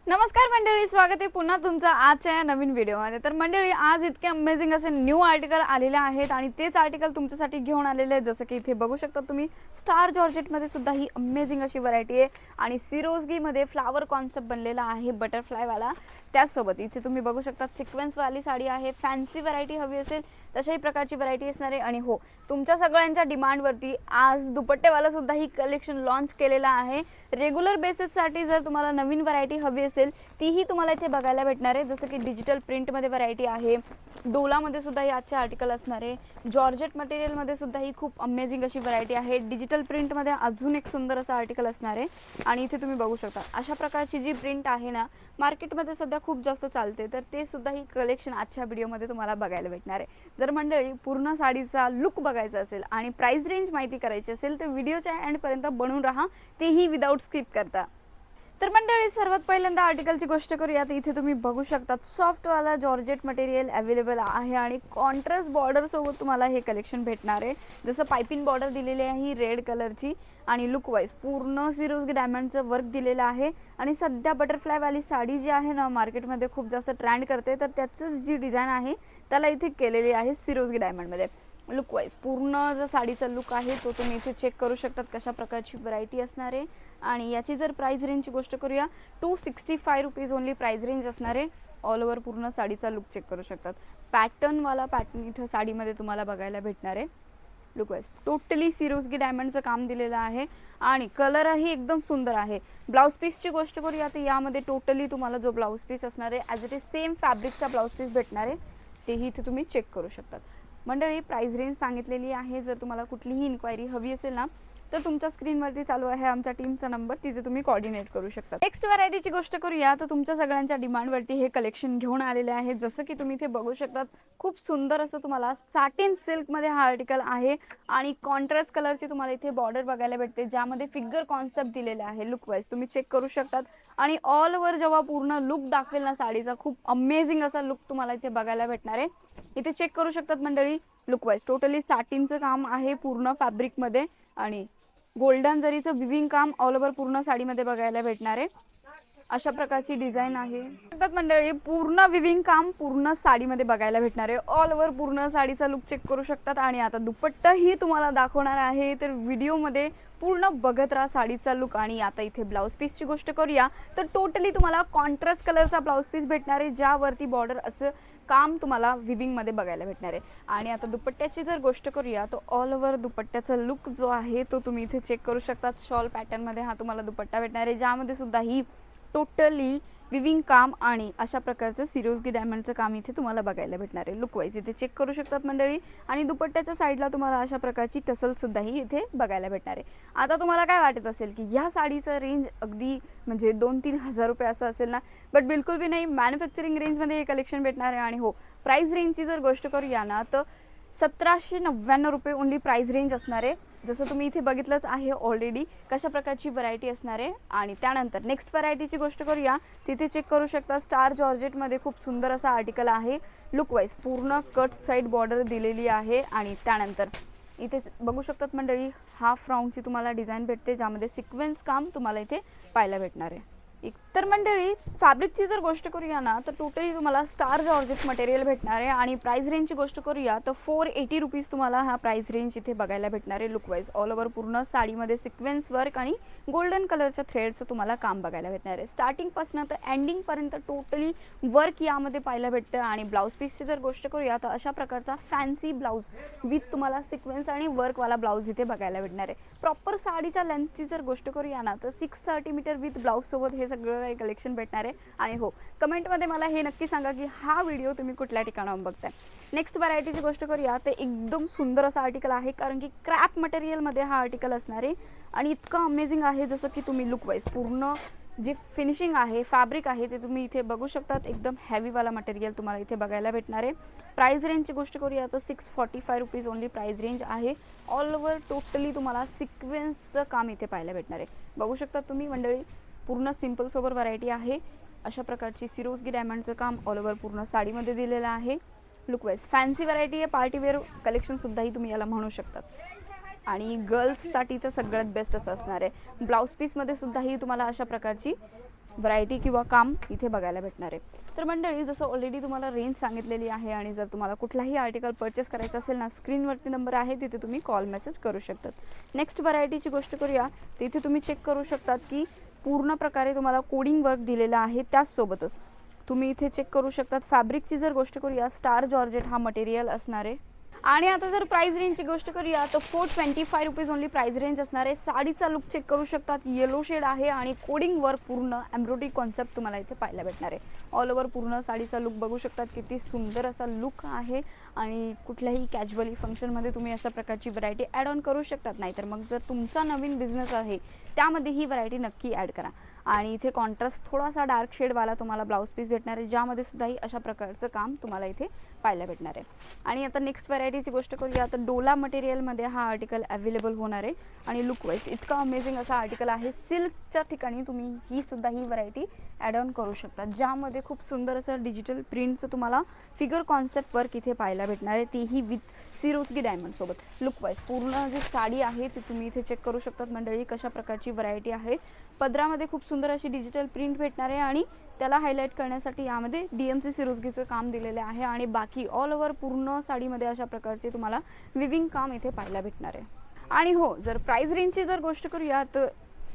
नमस्कार मंडळी, स्वागत आहे पुन्हा तुमचं आजच्या या नवीन व्हिडिओमध्ये। तर मंडळी, आज इतके अमेझिंग असे न्यू आर्टिकल आलेले आहेत आणि तेच आर्टिकल तुमच्यासाठी घेऊन आलेले आहेत। जसं की इथे बघू शकता तुम्ही, स्टार जॉर्जेटमध्ये सुद्धा ही अमेझिंग अशी व्हरायटी आहे आणि सिरोस्कीमध्ये फ्लावर कॉन्सेप्ट बनलेला आहे बटरफ्लायवाला। त्याचसोबत इथे तुम्ही बघू शकता सिक्वेन्सवाली साडी आहे। फॅन्सी व्हरायटी हवी असेल तशाही प्रकारची व्हरायटी असणार आहे। आणि हो, तुमच्या सगळ्यांच्या डिमांडवरती आज दुपट्टेवाला सुद्धा ही कलेक्शन लॉन्च केलेला आहे। रेग्युलर बेसिससाठी जर तुम्हाला नवीन व्हरायटी हवी असेल तीही तुम्हाला इथे बघायला भेटणार आहे। जसं की डिजिटल प्रिंटमध्ये व्हरायटी आहे, डोलामध्ये सुद्धा ही आजचे आर्टिकल असणार आहे। जॉर्जेट मटेरियलमध्ये सुद्धा ही खूप अमेझिंग अशी व्हरायटी आहे। डिजिटल प्रिंटमध्ये अजून एक सुंदर असं आर्टिकल असणार आहे आणि इथे तुम्ही बघू शकता अशा प्रकारची जी प्रिंट आहे ना, मार्केटमध्ये सध्या खूप जास्त चालते। तर ते सुद्धा ही कलेक्शन आजच्या व्हिडिओमध्ये तुम्हाला बघायला भेटणार आहे। जर मंडळी पूर्ण साडीचा लुक बघायचा असेल आणि प्राइस रेंज माहिती करायची असेल तर व्हिडिओच्या एंडपर्यंत बनून राहा, तेही विदाउट स्किप करता। तर मंडळी, सर्वात पहिल्यांदा आर्टिकलची गोष्ट करूया। तर इथे तुम्ही बघू शकता सॉफ्टवाला जॉर्जेट मटेरियल अवेलेबल आहे आणि कॉन्ट्रास्ट बॉर्डर सोबत तुम्हाला हे कलेक्शन भेटणार आहे। जसं पाइपिंग बॉर्डर दिलेली आहे ही रेड कलरची आणि लुक वाईज पूर्ण सिरोस्की डायमंडचं वर्क दिलेलं आहे। आणि सध्या बटरफ्लायवाली साडी जी आहे ना, मार्केटमध्ये खूप जास्त ट्रेंड करते, तर त्याचंच जी डिझाईन आहे त्याला इथे केलेली आहे सिरोस्की डायमंडमध्ये। लुक वाईज पूर्ण जो साडीचा लुक आहे तो तुम्ही इथे चेक करू शकतात कशा प्रकारची व्हरायटी असणार आहे। आणि याची जर प्राइस रेंजची गोष्ट करूया, 265 रुपीज ओनली प्राइस रेंज असणार आहे। ऑल ओव्हर पूर्ण साडीचा लुक चेक करू शकतात। पॅटर्नवाला पॅटर्न इथं साडीमध्ये तुम्हाला बघायला भेटणार आहे। लुक वाईज टोटली सिरोस्की डायमंडचं काम दिलेलं आहे आणि कलरही एकदम सुंदर आहे। ब्लाउज पीसची गोष्ट करूया तर यामध्ये टोटली तुम्हाला जो ब्लाउज पीस असणार आहे ॲज इट इज सेम फॅब्रिकचा ब्लाउज पीस भेटणार आहे, तेही इथे तुम्ही चेक करू शकतात। मंडळी, प्राइस रेंज सांगितलेली आहे। जर तुम्हाला कुठलीही इन्क्वायरी हवी असेल ना, तर तुमच्या स्क्रीनवरती चालू आहे आमच्या टीमचा नंबर, तिथे तुम्ही कोऑर्डिनेट करू शकता। नेक्स्ट व्हरायटीची गोष्ट करूया तर तुमच्या सगळ्यांच्या डिमांडवरती हे कलेक्शन घेऊन आलेले आहे। जसं की तुम्ही इथे बघू शकतात, खूप सुंदर असं तुम्हाला सॅटिन सिल्कमध्ये हा आर्टिकल आहे आणि कॉन्ट्रास्ट कलरची तुम्हाला इथे बॉर्डर बघायला भेटते, ज्यामध्ये फिगर कॉन्सेप्ट दिलेले आहे। लुक वाईज तुम्ही चेक करू शकतात आणि ऑल ओव्हर जेव्हा पूर्ण लुक दाखवेल ना साडीचा, खूप अमेझिंग असा लुक तुम्हाला इथे बघायला भेटणार आहे। इथे चेक करू शकतात मंडळी, लुक वाईज टोटली सॅटिनचं काम आहे पूर्ण फॅब्रिकमध्ये आणि गोल्डन जरीचं विविंग काम ऑल ओव्हर पूर्ण साडीमध्ये बघायला भेटणार आहे। अशा प्रकारची डिझाईन आहे मंडळी, पूर्ण विविंग काम पूर्ण साडीमध्ये बघायला भेटणार आहे। ऑल ओव्हर पूर्ण साडीचा लुक चेक करू शकतात आणि आता दुपट्टाही तुम्हाला दाखवणार आहे, तर व्हिडिओमध्ये पूर्ण बघत राहा साडीचा लुक। आणि आता इथे ब्लाउज पीसची गोष्ट करूया तर टोटली तुम्हाला कॉन्ट्रास्ट कलरचा ब्लाउज पीस भेटणार आहे, ज्यावरती बॉर्डर असं काम तुम्हाला विविंगमध्ये बघायला भेटणार आहे। आणि आता दुपट्ट्याची जर गोष्ट करूया तर ऑल ओव्हर दुपट्ट्याचा लुक जो आहे तो तुम्ही इथे चेक करू शकतात। शॉल पॅटर्नमध्ये हा तुम्हाला दुपट्टा भेटणार आहे, ज्यामध्ये सुद्धा ही टोटली विविंग काम आणि अशा प्रकारचं सिरोस्की डायमंडचं काम इथे तुम्हाला बघायला भेटणार आहे। लुक वाईज इथे चेक करू शकतात मंडळी आणि दुपट्ट्याच्या साईडला तुम्हाला अशा प्रकारची टसल सुद्धाही इथे बघायला भेटणार आहे। आता तुम्हाला काय वाटत असेल की ह्या साडीचं रेंज अगदी म्हणजे 2-3 हजार रुपये असं असेल ना, बट बिलकुल भी नाही, मॅन्युफॅक्चरिंग रेंजमध्ये हे कलेक्शन भेटणार आहे। आणि हो, प्राइस रेंजची जर गोष्ट करूया ना तर 1799 रुपये ओनली प्राइस रेंज असणार आहे। जसं तुम्ही इथे बघितलंच आहे ऑलरेडी कशा प्रकारची व्हरायटी असणार आहे। आणि त्यानंतर नेक्स्ट व्हरायटीची गोष्ट करूया, तिथे चेक करू शकता स्टार जॉर्जेटमध्ये खूप सुंदर असा आर्टिकल आहे। लुक वाईज पूर्ण कट साईड बॉर्डर दिलेली आहे आणि त्यानंतर इथे बघू शकतात मंडळी, हाफ राऊंडची तुम्हाला डिझाईन भेटते, ज्यामध्ये सिक्वेन्स काम तुम्हाला इथे पाहायला भेटणार आहे। तर मंडळी, फॅब्रिकची जर गोष्ट करूया ना तर टोटली तुम्हाला स्टार जॉर्जेट मटेरियल भेटणार आहे आणि प्राइस रेंजची गोष्ट करूया तर 480 रुपीज तुम्हाला हा प्राइस रेंज इथे बघायला भेटणार आहे। लुक वाईज ऑल ओव्हर पूर्ण साडीमध्ये सिक्वेन्स वर्क आणि गोल्डन कलरच्या थ्रेडचं तुम्हाला काम बघायला भेटणार आहे। स्टार्टिंगपासून तर एंडिंगपर्यंत टोटली वर्क यामध्ये पाहायला भेटतं। आणि ब्लाउज पीसची जर गोष्ट करूया तर अशा प्रकारचा फॅन्सी ब्लाउज विथ तुम्हाला सिक्वेन्स आणि वर्कवाला ब्लाउज इथे बघायला भेटणार आहे। प्रॉपर साडीच्या लेंथची जर गोष्ट करूया ना तर 630 मीटर विथ ब्लाउज सोबत हे सगळं काही कलेक्शन भेटणार आहे। आणि हो, कमेंटमध्ये मला हे नक्की सांगा की हा व्हिडिओ तुम्ही कुठल्या ठिकाणाहून बघताय। नेक्स्ट व्हरायटीची गोष्ट करूया तर एकदम सुंदर असा आर्टिकल आहे, कारण की क्रॅप मटेरियलमध्ये हा आर्टिकल असणार आहे आणि इतकं अमेझिंग आहे। जसं की तुम्ही लुक वाईज पूर्ण जे फिनिशिंग आहे, फॅब्रिक आहे, ते तुम्ही इथे बघू शकतात। एकदम हेवीवाला मटेरियल तुम्हाला इथे बघायला भेटणार आहे। प्राइस रेंजची गोष्ट करूया तर 645 रुपीज ओनली प्राइस रेंज आहे। ऑल ओव्हर टोटली तुम्हाला सिक्वेन्सचं काम इथे पाहायला भेटणार आहे। बघू शकता तुम्ही मंडळी, पूर्ण सिंपल सोबर व्हरायटी आहे। अशा प्रकारची सिरोस्की डायमंडचं काम ऑल ओव्हर पूर्ण साडीमध्ये दिलेलं आहे। लुक वाईज फॅन्सी व्हरायटी आहे, पार्टीवेअर कलेक्शन सुद्धाही तुम्ही याला म्हणू शकतात। आणि गर्ल्ससाठी तर सगळ्यात बेस्ट असं असणार आहे। ब्लाउज पीसमध्ये सुद्धा ही तुम्हाला अशा प्रकारची व्हरायटी किंवा काम इथे बघायला भेटणार आहे. तर मंडळी, जसं ऑलरेडी तुम्हाला रेंज सांगितलेली आहे आणि जर तुम्हाला कुठलाही आर्टिकल परचेस करायचं असेल ना, स्क्रीनवरती नंबर आहे, तिथे तुम्ही कॉल मेसेज करू शकतात. नेक्स्ट व्हरायटीची गोष्ट करूया. तर इथे तुम्ही चेक करू शकतात की पूर्ण प्रकारे तुम्हाला कोडिंग वर्क दिलेलं आहे. त्याचसोबतच तुम्ही इथे चेक करू शकतात फॅब्रिकची जर गोष्ट करूया, स्टार जॉर्जेट हा मटेरियल असणार आहे. आणि आता जर प्राइस रेंजची गोष्ट करूया तर 425 रुपीज ओनली प्राइस रेंज असणार आहे. साडीचा लुक चेक करू शकतात, येलो शेड आहे आणि कोडिंग वर्क पूर्ण एम्ब्रॉयडरी कॉन्सेप्ट तुम्हाला इथे पाहायला भेटणार आहे. ऑल ओव्हर पूर्ण साडीचा लुक बघू शकतात, किती सुंदर असा लुक आहे. आणि कुठल्याही कॅज्युअली फंक्शनमध्ये तुम्ही अशा प्रकारची व्हरायटी ॲड ऑन करू शकतात. नाहीतर मग जर तुमचा नवीन बिझनेस आहे त्यामध्ये ही व्हरायटी नक्की ॲड करा. आणि इथे कॉन्ट्रास्ट थोडासा डार्क शेडवाला तुम्हाला ब्लाऊज पीस भेटणार आहे, ज्यामध्ये सुद्धाही अशा प्रकारचं काम तुम्हाला इथे पाहायला भेटणार आहे. आणि आता नेक्स्ट व्हरायटीची गोष्ट करूया तर डोला मटेरियलमध्ये हा आर्टिकल अवेलेबल होणार आहे. आणि लुक वाईज इतका अमेझिंग असा आर्टिकल आहे. सिल्कच्या ठिकाणी तुम्ही ही व्हरायटी ॲड ऑन करू शकता, ज्यामध्ये खूप सुंदर असं डिजिटल प्रिंटचं तुम्हाला फिगर कॉन्सेप्ट वर्क इथे पाहायला भेटणार आहे, तीही विथ सिरोस्की डायमंड सोबत. लुक वाईज पूर्ण जी साडी आहे ती तुम्ही इथे चेक करू शकतात मंडळी, कशा प्रकारची व्हरायटी आहे. पदरामध्ये खूप सुंदर अशी डिजिटल प्रिंट भेटणार आहे आणि त्याला हायलाइट करण्यासाठी यामध्ये DMC सिरोस्कीचं काम दिलेलं आहे. आणि बाकी ऑल ओव्हर पूर्ण साडीमध्ये अशा प्रकारचे तुम्हाला विविंग काम इथे पाहायला भेटणार आहे. आणि हो, जर प्राइस रेंजची जर गोष्ट करूया तर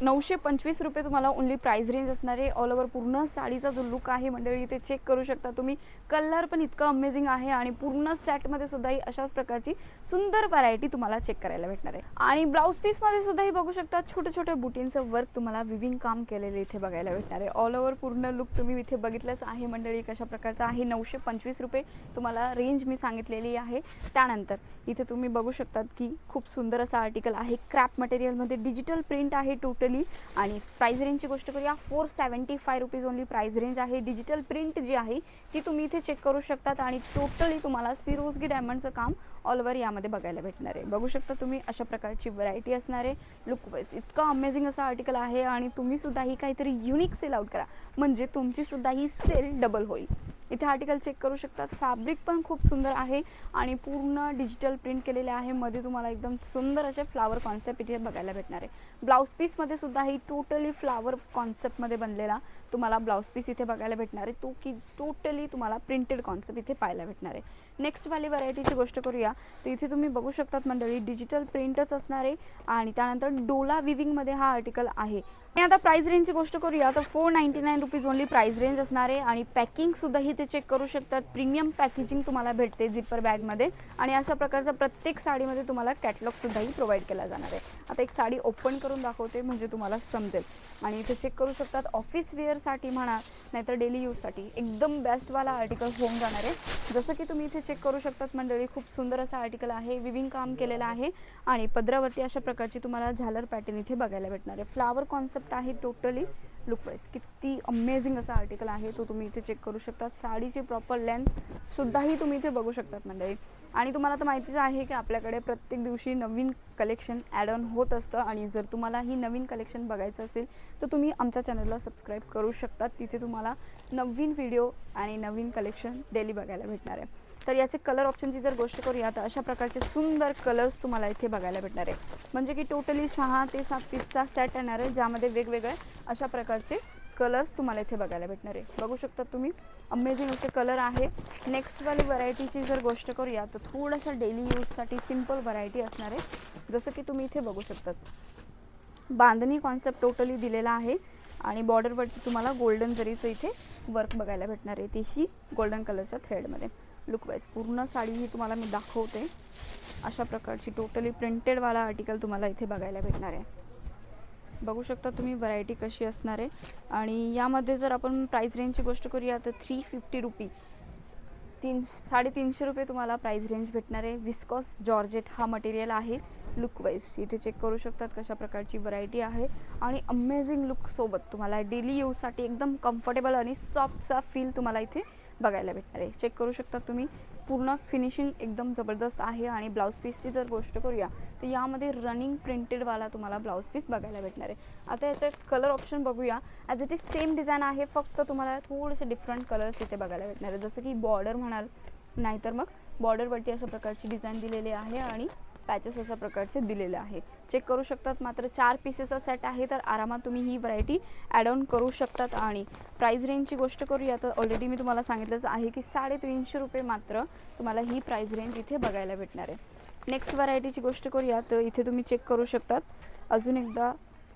925 रुपये तुम्हाला ओनली प्राइस रेंज असणार आहे. ऑल ओव्हर पूर्ण साडीचा जो लुक आहे मंडळी इथे चेक करू शकता तुम्ही. कलर पण इतकं अमेझिंग आहे आणि पूर्ण सेटमध्ये सुद्धा ही अशाच प्रकारची सुंदर व्हरायटी तुम्हाला चेक करायला भेटणार आहे. आणि ब्लाऊज पीसमध्ये सुद्धा ही बघू शकता, छोटे छोटे बुटींचं वर्क तुम्हाला विविंग काम केलेलं इथे बघायला भेटणार आहे. ऑल ओव्हर पूर्ण लुक तुम्ही इथे बघितलंच आहे मंडळी, कशा प्रकारचा आहे. 925 रुपये तुम्हाला रेंज मी सांगितलेली आहे. त्यानंतर इथे तुम्ही बघू शकतात की खूप सुंदर असा आर्टिकल आहे. क्रॅप मटेरियलमध्ये डिजिटल प्रिंट आहे टोटली. आणि प्राइस रेंजची गोष्ट करूया 475 रुपीज ओनली प्राइस रेंज आहे. डिजिटल प्रिंट जी आहे ती तुम्ही इथे चेक करू शकतात आणि टोटली तुम्हाला सिरोस्की डायमंडचं काम ऑल ओव्हर यामध्ये बघायला भेटणार आहे. बघू शकता तुम्ही अशा प्रकारची व्हरायटी असणार आहे. लुक वाईज इतका अमेझिंग असा आर्टिकल आहे आणि तुम्ही सुद्धा ही काहीतरी युनिक सेल आउट करा, म्हणजे तुमची सुद्धा ही सेल डबल होईल. इथे आर्टिकल चेक करू शकतात. फॅब्रिक पण खूप सुंदर आहे आणि पूर्ण डिजिटल प्रिंट केलेले आहे. मध्ये तुम्हाला एकदम सुंदर असे फ्लावर कॉन्सेप्ट इथे बघायला भेटणार आहे. ब्लाऊज पीसमध्ये सुद्धा ही टोटली फ्लावर कॉन्सेप्टमध्ये बनलेला तुम्हाला ब्लाऊज पीस इथे बघायला भेटणार आहे. तो की टोटली तुम्हाला प्रिंटेड कॉन्सेप्ट इथे पाहायला भेटणार आहे. नेक्स्ट वाली व्हरायटीची गोष्ट करूया तर इथे तुम्ही बघू शकतात मंडळी, डिजिटल प्रिंटच असणार आहे. आणि त्यानंतर डोला विविंगमध्ये हा आर्टिकल आहे. आणि आता प्राइस रेंजची गोष्ट करूया तर 499 रुपीज ओनली प्राइस रेंज असणार आहे. आणि पॅकिंग सुद्धा इथे चेक करू शकतात. प्रीमियम पॅकेजिंग तुम्हाला भेटते झिपर बॅगमध्ये. आणि अशा प्रकारचा प्रत्येक साडीमध्ये तुम्हाला कॅटलॉग सुद्धाही प्रोव्हाइड केला जाणार आहे. आता एक साडी ओपन करून दाखवते म्हणजे तुम्हाला समजेल. आणि इथे चेक करू शकतात, ऑफिस वेअरसाठी म्हणा नाहीतर डेली यूजसाठी एकदम बेस्टवाला आर्टिकल होऊन जाणार आहे. जसं की तुम्ही इथे चेक करू शकतात मंडळी, खूप सुंदर असा आर्टिकल आहे. विविंग काम केलेलं आहे आणि पदरावरती अशा प्रकारची तुम्हाला झालर पॅटर्न इथे बघायला भेटणार आहे. फ्लावर कॉन्सेप्ट आहे टोटली. लुक वाईज किती अमेझिंग असा आर्टिकल आहे तो तुम्ही इथे चेक करू शकता. साडीची प्रॉपर लेंथ सुद्धाही तुम्ही इथे बघू शकतात मंडळी. आणि तुम्हाला तर माहितीच आहे की आपल्याकडे प्रत्येक दिवशी नवीन कलेक्शन ॲड ऑन होत असतं. आणि जर तुम्हाला ही नवीन कलेक्शन बघायचं असेल तर तुम्ही आमच्या चॅनलला सबस्क्राईब करू शकतात. तिथे तुम्हाला नवीन व्हिडिओ आणि नवीन कलेक्शन डेली बघायला भेटणार आहे. तर याचे कलर ऑप्शनची जर गोष्ट करूया तर अशा प्रकारचे सुंदर कलर्स तुम्हाला इथे बघायला भेटणार आहे. म्हणजे की टोटली 6 ते 7 पीसचा सेट येणार आहे, ज्यामध्ये वेगवेगळे अशा प्रकारचे कलर्स तुम्हाला इथे बघायला भेटणार आहे. बघू शकता तुम्ही, अमेझिंग असे कलर आहे. नेक्स्ट वाली व्हरायटीची जर गोष्ट करूया तर थोडंसं डेली यूजसाठी सिम्पल व्हरायटी असणार आहे. जसं की तुम्ही इथे बघू शकतात, बांधणी कॉन्सेप्ट टोटली दिलेला आहे. आणि बॉर्डरवरती तुम्हाला गोल्डन जरीचं इथे वर्क बघायला भेटणार आहे, तेही गोल्डन कलरच्या थ्रेडमध्ये. लुक वाईज पूर्ण साडी ही तुम्हाला मी दाखवते. अशा प्रकारची टोटली प्रिंटेडवाला आर्टिकल तुम्हाला इथे बघायला भेटणार आहे. बघू शकता तुम्ही व्हरायटी कशी असणार आहे. आणि यामध्ये जर आपण प्राइस रेंजची गोष्ट करूया तर 350 रुपी 350 रुपये तुम्हाला प्राइस रेंज भेटणार आहे. विस्कॉस जॉर्जेट हा मटेरियल आहे. लुक वाईज इथे चेक करू शकतात कशा प्रकारची व्हरायटी आहे. आणि अमेझिंग लुकसोबत तुम्हाला डेली यूजसाठी एकदम कम्फर्टेबल आणि सॉफ्टचा फील तुम्हाला इथे बघायला भेटणार आहे. चेक करू शकता तुम्ही, पूर्ण फिनिशिंग एकदम जबरदस्त आहे. आणि ब्लाऊज पीसची जर गोष्ट करूया तर यामध्ये रनिंग प्रिंटेडवाला तुम्हाला ब्लाऊज पीस बघायला भेटणार आहे. आता याचे कलर ऑप्शन बघूया. As it is same design आहे, फक्त तुम्हाला थोडेसे डिफरंट कलर्स इथे बघायला भेटणार आहे. जसं की बॉर्डर म्हणाल, नाहीतर मग बॉर्डरवरती अशा प्रकारची डिझाईन दिलेली आहे. आणि पॅचेस अशा प्रकारचे दिलेले आहे. चेक करू शकतात. मात्र 4 पीसेसचा सेट आहे, तर आरामात तुम्ही ही व्हरायटी ॲड ऑन करू शकतात. आणि प्राइस रेंजची गोष्ट करूया तर ऑलरेडी मी तुम्हाला सांगितलंच आहे की 350 रुपये मात्र तुम्हाला ही प्राइस रेंज इथे बघायला भेटणार आहे. नेक्स्ट व्हरायटीची गोष्ट करूया तर इथे तुम्ही चेक करू शकतात. अजून एकदा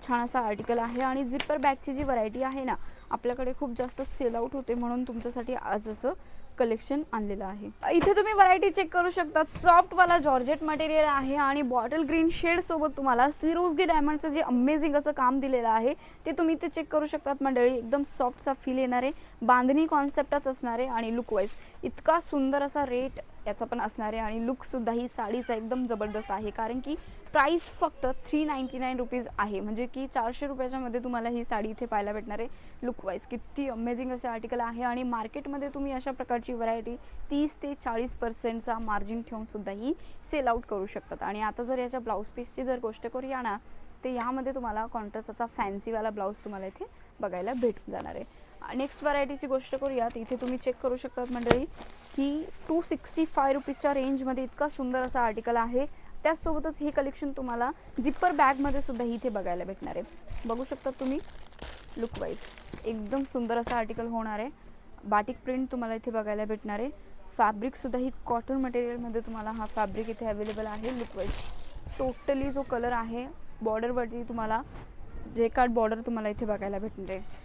छान असा आर्टिकल आहे आणि झिपर बॅगची जी व्हरायटी आहे ना, आपल्याकडे खूप जास्त सेल आउट होते, म्हणून तुमच्यासाठी आज असं कलेक्शन आणलेलं आहे. इथे तुम्ही व्हरायटी चेक करू शकता. सॉफ्टवाला जॉर्जेट मटेरियल आहे आणि बॉटल ग्रीन शेड सोबत तुम्हाला सिरोस्की डायमंडचं जे अमेझिंग असं काम दिलेलं आहे ते तुम्ही ते चेक करू शकतात मंडळी. एकदम सॉफ्टचा फील येणार आहे, बांधणी कॉन्सेप्टच असणार आहे आणि लुक वाईज इतका सुंदर असा रेट याचा पण असणार आहे. आणि लुकसुद्धा ही साडीचा एकदम जबरदस्त आहे, कारण की प्राइस फक्त 399 रुपीज आहे, म्हणजे की 400 रुपयाच्या मध्ये तुम्हाला ही साडी इथे पाहायला भेटणार आहे. लुक वाईज किती अमेझिंग असे आर्टिकल आहे आणि मार्केटमध्ये तुम्ही अशा प्रकारची व्हरायटी 30 ते 40% मार्जिन ठेवून सुद्धा ही सेल आउट करू शकतात. आणि आता जर याच्या ब्लाऊज पीसची जर गोष्ट करूया ना, तर यामध्ये तुम्हाला कॉन्ट्रास्टचा फॅन्सीवाला ब्लाऊज तुम्हाला इथे बघायला भेटून जाणार आहे. नेक्स्ट व्हरायटीची गोष्ट करूया तर इथे तुम्ही चेक करू शकतात मंडळी की 265 रुपीजच्या रेंजमध्ये इतका सुंदर असा आर्टिकल आहे. त्याचसोबतच हे कलेक्शन तुम्हाला झिपर बॅगमध्ये सुद्धा इथे बघायला भेटणार आहे. बघू शकता तुम्ही लुक वाईज एकदम सुंदर असा आर्टिकल होणार आहे. बाटिक प्रिंट तुम्हाला इथे बघायला भेटणार आहे. फॅब्रिकसुद्धा ही कॉटन मटेरियलमध्ये तुम्हाला हा फॅब्रिक इथे अवेलेबल आहे. लुक वाईज टोटली जो कलर आहे बॉर्डरवरती तुम्हाला जे कार्ड बॉर्डर तुम्हाला इथे बघायला भेटणार आहे.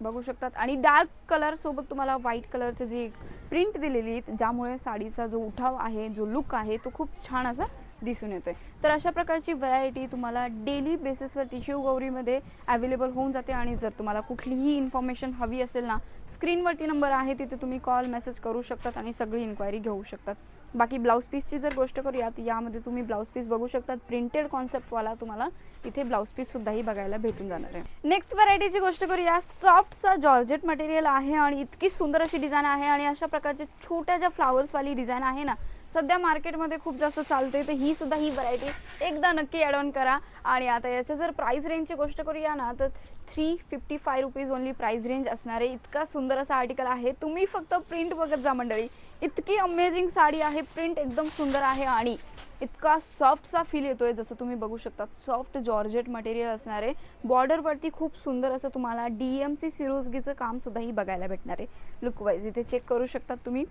बघू शकतात. आणि डार्क कलर सोबत तुम्हाला व्हाईट कलरचं जी प्रिंट दिलेली आहे, ज्यामुळे साडीचा जो उठाव आहे, जो लुक आहे तो खूप छान असा दिसून येतोय. तर अशा प्रकारची व्हरायटी तुम्हाला डेली बेसिसवरती शिवगौरीमध्ये अवेलेबल होऊन जाते. आणि जर तुम्हाला कुठलीही इन्फॉर्मेशन हवी असेल ना, स्क्रीनवरती नंबर आहे तिथे तुम्ही कॉल मेसेज करू शकतात आणि सगळी इन्क्वायरी घेऊ शकतात. बाकी ब्लाऊज पीसची जर गोष्ट करूया तर यामध्ये तुम्ही ब्लाऊज पीस बघू शकतात. प्रिंटेड कॉन्सेप्टवाला तुम्हाला इथे ब्लाऊज पीससुद्धाही बघायला भेटून जाणार आहे. नेक्स्ट व्हरायटीची गोष्ट करूया. सॉफ्टचा जॉर्जेट मटेरियल आहे आणि इतकी सुंदर अशी डिझाईन आहे आणि अशा प्रकारचे छोट्या ज्या फ्लावर्सवाली डिझाईन आहे ना, सध्या मार्केटमध्ये खूप जास्त चालते, तर ही सुद्धा ही व्हरायटी एकदा नक्की ॲड ऑन करा. आणि आता याचं जर प्राइस रेंजची गोष्ट करूया ना तर 355 रुपीज ओनली प्राइस रेंज असणार आहे. इतका सुंदर असा आर्टिकल आहे. तुम्ही फक्त प्रिंट बघत जा मंडळी, इतकी अमेझिंग साडी आहे. प्रिंट एकदम सुंदर आहे आणि इतका सॉफ्टचा फील येतोय. जसं तुम्ही बघू शकता सॉफ्ट जॉर्जेट मटेरियल असणार आहे. बॉर्डरवरती खूप सुंदर असं तुम्हाला DMC सिरोस्कीचं काम सुद्धा ही बघायला भेटणार आहे. लुक वाईज इथे चेक करू शकतात तुम्ही.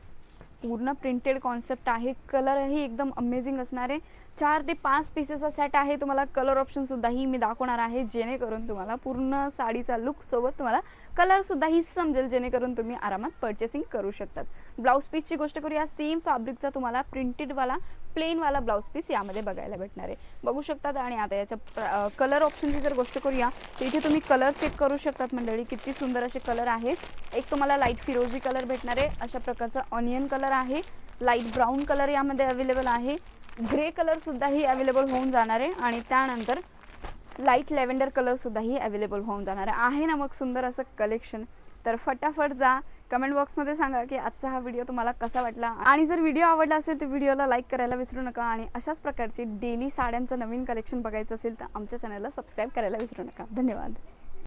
पूर्ण प्रिंटेड कॉन्सेप्ट आहे. कलरही एकदम अमेझिंग असणार आहे. 4 ते 5 पीसेसचा सेट आहे. तुम्हाला कलर ऑप्शनसुद्धाही मी दाखवणार आहे, जेणेकरून तुम्हाला पूर्ण साडीचा लुकसोबत तुम्हाला कलरसुद्धाही समजेल, जेणेकरून तुम्ही आरामात पर्चेसिंग करू शकतात. ब्लाऊज पीसची गोष्ट करूया. सेम फॅब्रिकचा तुम्हाला प्रिंटेडवाला प्लेनवाला ब्लाऊज पीस यामध्ये बघायला भेटणार आहे. बघू शकतात. आणि आता याच्या कलर ऑप्शनची जर गोष्ट करूया तर इथे तुम्ही कलर चेक करू शकतात मंडळी. किती सुंदर असे कलर आहे. एक तुम्हाला लाईट फिरोजी कलर भेटणार आहे. अशा प्रकारचा ऑनियन कलर आहे. लाईट ब्राऊन कलर यामध्ये अवेलेबल आहे. ग्रे कलरसुद्धाही अवेलेबल होऊन जाणार आहे. आणि त्यानंतर लाईट लॅव्हेंडर कलरसुद्धाही अवेलेबल होऊन जाणार आहे ना. मग सुंदर असं कलेक्शन. तर फटाफट जा, कमेंट बॉक्समध्ये सांगा की आजचा हा व्हिडिओ तुम्हाला कसा वाटला. आणि जर व्हिडिओ आवडला असेल तर व्हिडिओला लाईक करायला विसरू नका. आणि अशाच प्रकारचे डेली साड्यांचं नवीन कलेक्शन बघायचं असेल तर आमच्या चॅनलला सबस्क्राईब करायला विसरू नका. धन्यवाद.